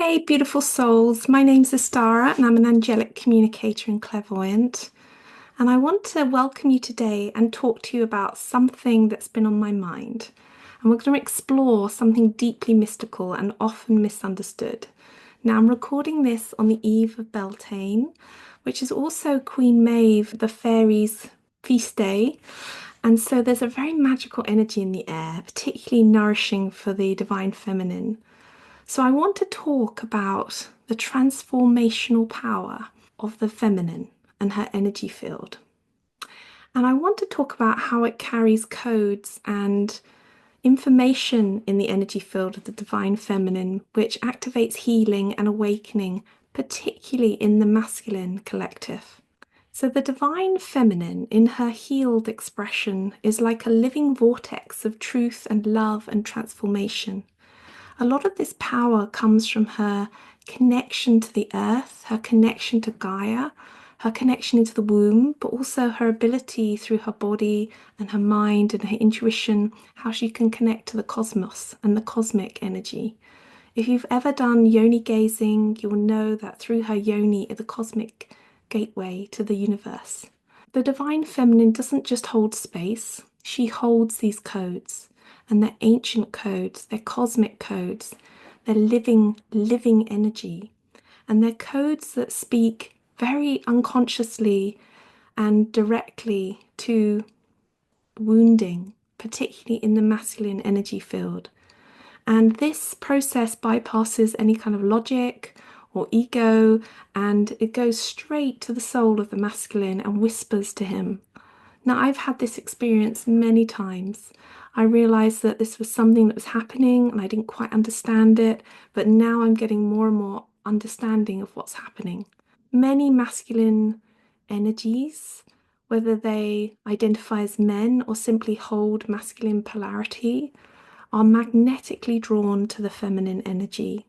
Hey, beautiful souls. My name's Astara, and I'm an angelic communicator and clairvoyant. And I want to welcome you today and talk to you about something that's been on my mind. And we're going to explore something deeply mystical and often misunderstood. Now, I'm recording this on the eve of Beltane, which is also Queen Maeve, the fairies' feast day. And so there's a very magical energy in the air, particularly nourishing for the divine feminine. So, I want to talk about the transformational power of the feminine and her energy field. And I want to talk about how it carries codes and information in the energy field of the divine feminine, which activates healing and awakening, particularly in the masculine collective. So, the divine feminine, in her healed expression, is like a living vortex of truth and love and transformation. A lot of this power comes from her connection to the earth, her connection to Gaia, her connection into the womb, but also her ability through her body and her mind and her intuition, how she can connect to the cosmos and the cosmic energy. If you've ever done yoni gazing, you'll know that through her yoni is the cosmic gateway to the universe. The divine feminine doesn't just hold space, she holds these codes. And they're ancient codes, they're cosmic codes, they're living energy. And they're codes that speak very unconsciously and directly to wounding, particularly in the masculine energy field. And this process bypasses any kind of logic or ego, and it goes straight to the soul of the masculine and whispers to him. Now, I've had this experience many times. I realized that this was something that was happening and I didn't quite understand it, but now I'm getting more and more understanding of what's happening. Many masculine energies, whether they identify as men or simply hold masculine polarity, are magnetically drawn to the feminine energy.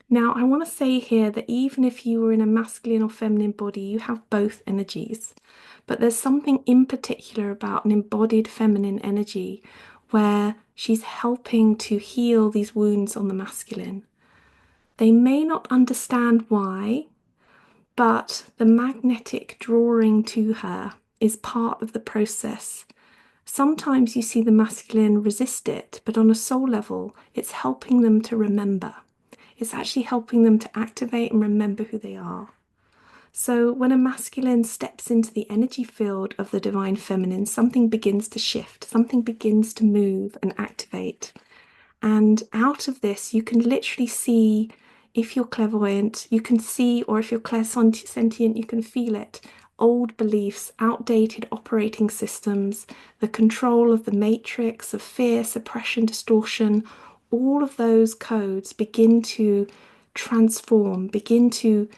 Now, I want to say here that even if you were in a masculine or feminine body, you have both energies. But there's something in particular about an embodied feminine energy where she's helping to heal these wounds on the masculine. They may not understand why, but the magnetic drawing to her is part of the process. Sometimes you see the masculine resist it, but on a soul level, it's helping them to remember. It's actually helping them to activate and remember who they are. So when a masculine steps into the energy field of the divine feminine, something begins to shift, something begins to move and activate. And out of this, you can literally see, if you're clairvoyant, you can see, or if you're clairsentient, you can feel it. Old beliefs, outdated operating systems, the control of the matrix of fear, suppression, distortion, all of those codes begin to transform, begin to,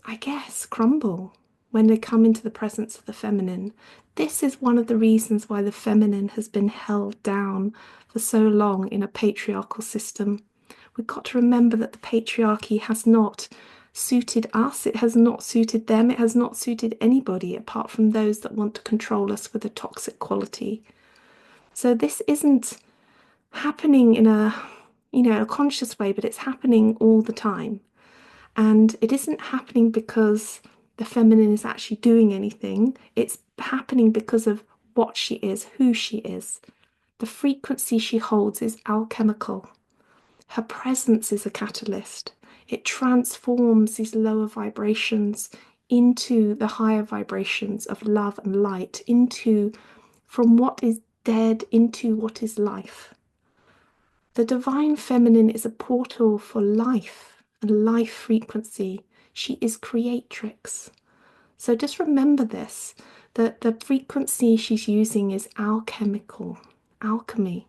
I guess, crumble when they come into the presence of the feminine. This is one of the reasons why the feminine has been held down for so long in a patriarchal system. We've got to remember that the patriarchy has not suited us, it has not suited them, it has not suited anybody apart from those that want to control us with a toxic quality. So this isn't happening in a conscious way, but it's happening all the time. And it isn't happening because the feminine is actually doing anything. It's happening because of what she is, who she is. The frequency she holds is alchemical. Her presence is a catalyst. It transforms these lower vibrations into the higher vibrations of love and light, into from what is dead into what is life. The divine feminine is a portal for life and life frequency. She is creatrix. So just remember this, that the frequency she's using is alchemical, alchemy.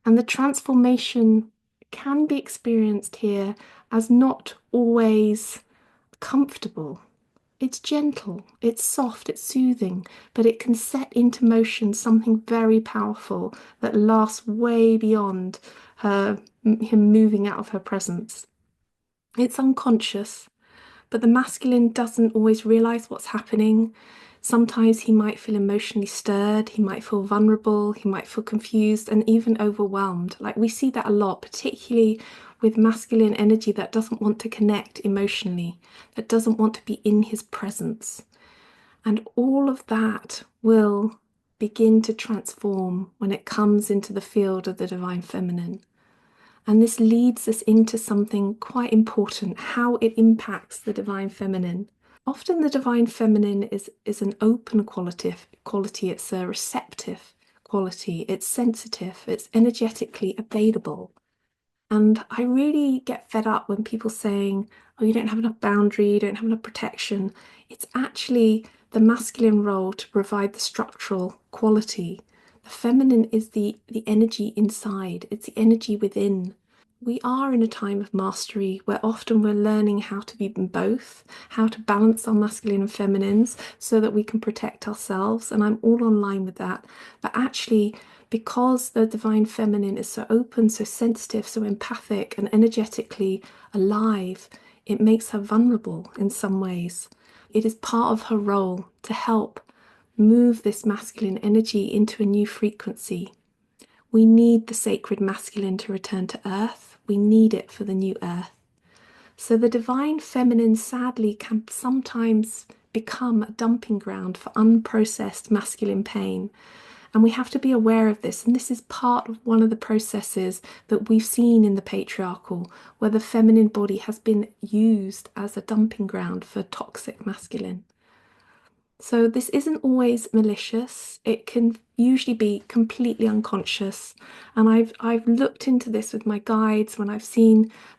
And the transformation can be experienced here as not always comfortable. It's gentle, it's soft, it's soothing, but it can set into motion something very powerful that lasts way beyond him moving out of her presence. It's unconscious, but the masculine doesn't always realize what's happening. Sometimes he might feel emotionally stirred, he might feel vulnerable, he might feel confused and even overwhelmed. Like we see that a lot, particularly with masculine energy that doesn't want to connect emotionally, that doesn't want to be in his presence. And all of that will begin to transform when it comes into the field of the divine feminine. And this leads us into something quite important, how it impacts the divine feminine. Often the divine feminine is an open quality, it's a receptive quality, it's sensitive, it's energetically available. And I really get fed up when people saying, oh, you don't have enough boundary, you don't have enough protection. It's actually the masculine role to provide the structural quality. The feminine is the energy inside, it's the energy within. We are in a time of mastery where often we're learning how to be both, how to balance our masculine and feminines so that we can protect ourselves. And I'm all online with that. But actually, because the divine feminine is so open, so sensitive, so empathic, and energetically alive, it makes her vulnerable in some ways. It is part of her role to help move this masculine energy into a new frequency. We need the sacred masculine to return to earth. We need it for the new earth. So the divine feminine sadly can sometimes become a dumping ground for unprocessed masculine pain. And we have to be aware of this. And this is part of one of the processes that we've seen in the patriarchal, where the feminine body has been used as a dumping ground for toxic masculine. So this isn't always malicious. It can usually be completely unconscious. And I've looked into this with my guides when I've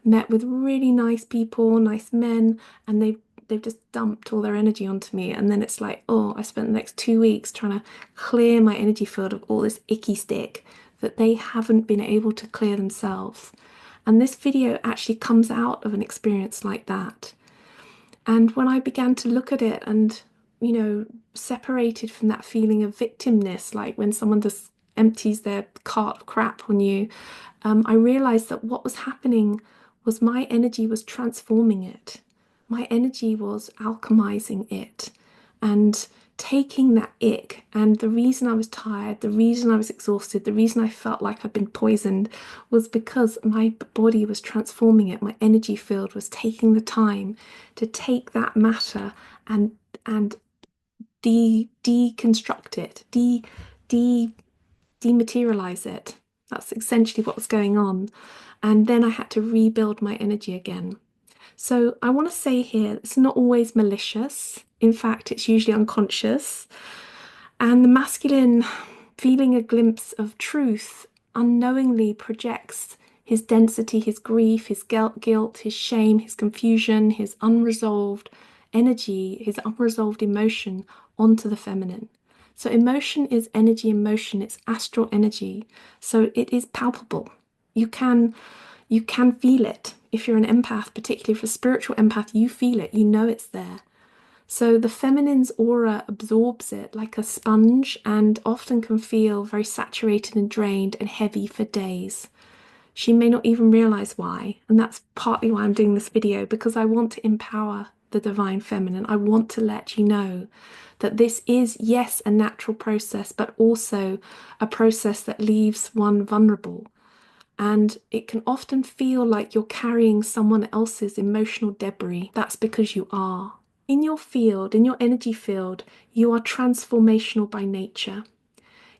met with really nice people, nice men, and they've just dumped all their energy onto me. And then it's like, oh, I spent the next 2 weeks trying to clear my energy field of all this icky stick that they haven't been able to clear themselves. And this video actually comes out of an experience like that. And when I began to look at it and, separated from that feeling of victimness, like when someone just empties their cart of crap on you, I realized that what was happening was my energy was transforming it. My energy was alchemizing it and taking that ick. And the reason I was tired, the reason I was exhausted, the reason I felt like I'd been poisoned was because my body was transforming it. My energy field was taking the time to take that matter and deconstruct it, dematerialize it. That's essentially what was going on. And then I had to rebuild my energy again. So I want to say here, it's not always malicious. In fact, it's usually unconscious. And the masculine, feeling a glimpse of truth, unknowingly projects his density, his grief, his guilt, his shame, his confusion, his unresolved energy, his unresolved emotion onto the feminine. So emotion is energy in motion, it's astral energy. So it is palpable. You can feel it. If you're an empath, particularly if you're a spiritual empath, you feel it, you know it's there. So the feminine's aura absorbs it like a sponge and often can feel very saturated and drained and heavy for days. She may not even realize why. And that's partly why I'm doing this video, because I want to empower the divine feminine. I want to let you know that this is, yes, a natural process, but also a process that leaves one vulnerable. And it can often feel like you're carrying someone else's emotional debris. That's because you are. In your field, in your energy field, you are transformational by nature.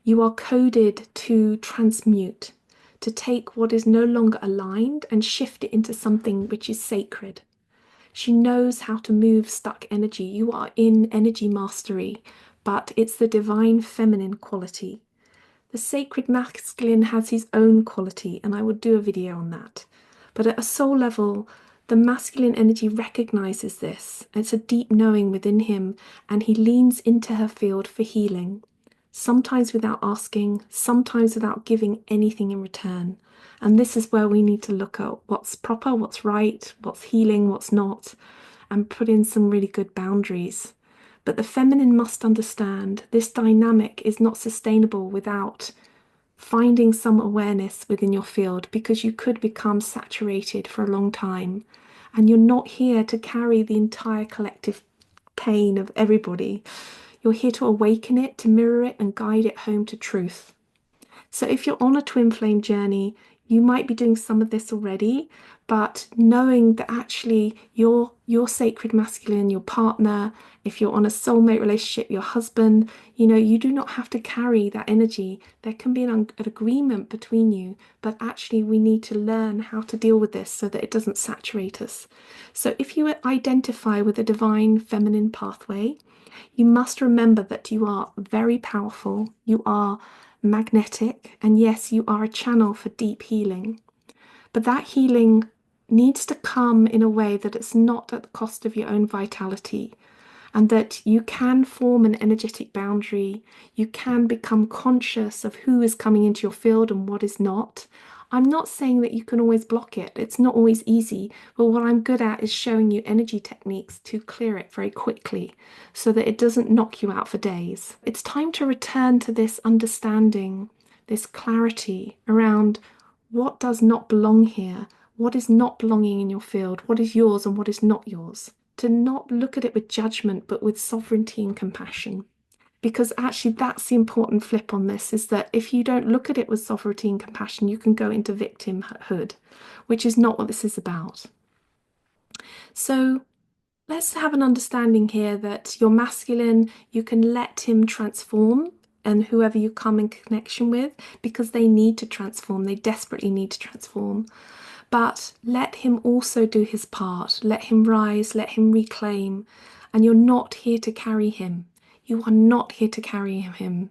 You are coded to transmute, to take what is no longer aligned and shift it into something which is sacred. She knows how to move stuck energy. You are in energy mastery, but it's the divine feminine quality. The sacred masculine has his own quality, and I will do a video on that. But at a soul level, the masculine energy recognizes this. It's a deep knowing within him, and he leans into her field for healing. Sometimes without asking, sometimes without giving anything in return. And this is where we need to look at what's proper, what's right, what's healing, what's not, and put in some really good boundaries. But the feminine must understand this dynamic is not sustainable without finding some awareness within your field, because you could become saturated for a long time. And you're not here to carry the entire collective pain of everybody. You're here to awaken it, to mirror it, and guide it home to truth. So if you're on a twin flame journey, you might be doing some of this already, but knowing that actually your sacred masculine, your partner, if you're on a soulmate relationship, your husband, you do not have to carry that energy. There can be an agreement between you, but actually we need to learn how to deal with this so that it doesn't saturate us. So if you identify with a divine feminine pathway, you must remember that you are very powerful, you are magnetic, and yes, you are a channel for deep healing. But that healing needs to come in a way that it's not at the cost of your own vitality, and that you can form an energetic boundary. You can become conscious of who is coming into your field and what is not. I'm not saying that you can always block it. It's not always easy, but what I'm good at is showing you energy techniques to clear it very quickly so that it doesn't knock you out for days. It's time to return to this understanding, this clarity around what does not belong here, what is not belonging in your field, what is yours and what is not yours. To not look at it with judgment, but with sovereignty and compassion. Because actually, that's the important flip on this, is that if you don't look at it with sovereignty and compassion, you can go into victimhood, which is not what this is about. So let's have an understanding here that your masculine, you can let him transform, and whoever you come in connection with, because they need to transform, they desperately need to transform. But let him also do his part. Let him rise, let him reclaim. And you're not here to carry him. You are not here to carry him.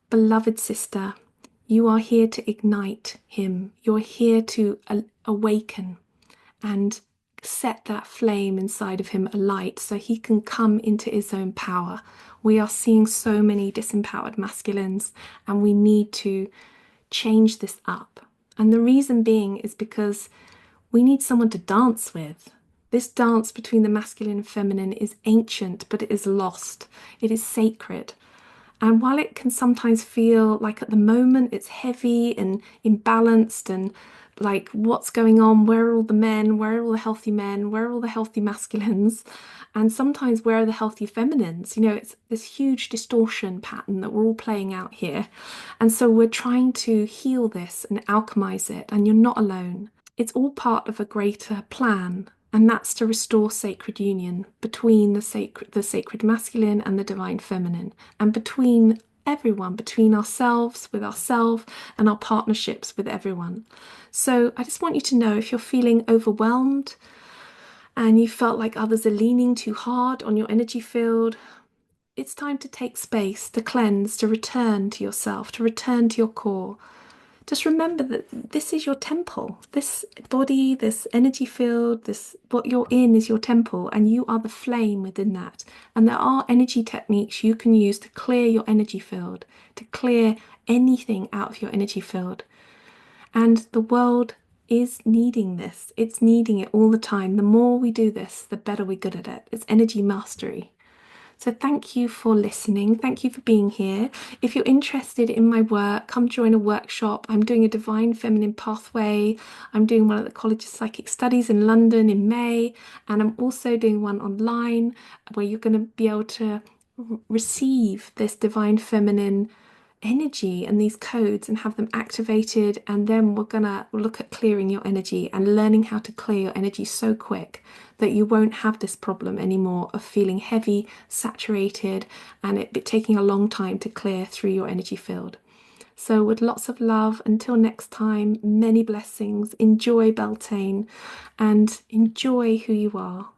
Beloved sister, you are here to ignite him. You're here to awaken and set that flame inside of him alight so he can come into his own power. We are seeing so many disempowered masculines, and we need to change this up. And the reason being is because we need someone to dance with. This dance between the masculine and feminine is ancient, but it is lost. It is sacred. And while it can sometimes feel like at the moment it's heavy and imbalanced and like what's going on, where are all the men, where are all the healthy men, where are all the healthy masculines, and sometimes where are the healthy feminines? It's this huge distortion pattern that we're all playing out here. And so we're trying to heal this and alchemize it, and you're not alone. It's all part of a greater plan, and that's to restore sacred union between the sacred masculine and the divine feminine, and between everyone, between ourselves, with ourselves, and our partnerships with everyone. So I just want you to know, if you're feeling overwhelmed and you felt like others are leaning too hard on your energy field, it's time to take space, to cleanse, to return to yourself, to return to your core. Just remember that this is your temple. This body, this energy field, this what you're in is your temple, and you are the flame within that. And there are energy techniques you can use to clear your energy field, to clear anything out of your energy field. And the world is needing this. It's needing it all the time. The more we do this, the better we're good at it. It's energy mastery. So thank you for listening. Thank you for being here. If you're interested in my work, come join a workshop. I'm doing a Divine Feminine Pathway. I'm doing one at the College of Psychic Studies in London in May. And I'm also doing one online where you're going to be able to receive this Divine Feminine energy and these codes and have them activated. And then we're going to look at clearing your energy and learning how to clear your energy so quick that you won't have this problem anymore of feeling heavy, saturated, and it taking a long time to clear through your energy field. So with lots of love, until next time, many blessings. Enjoy Beltane and enjoy who you are.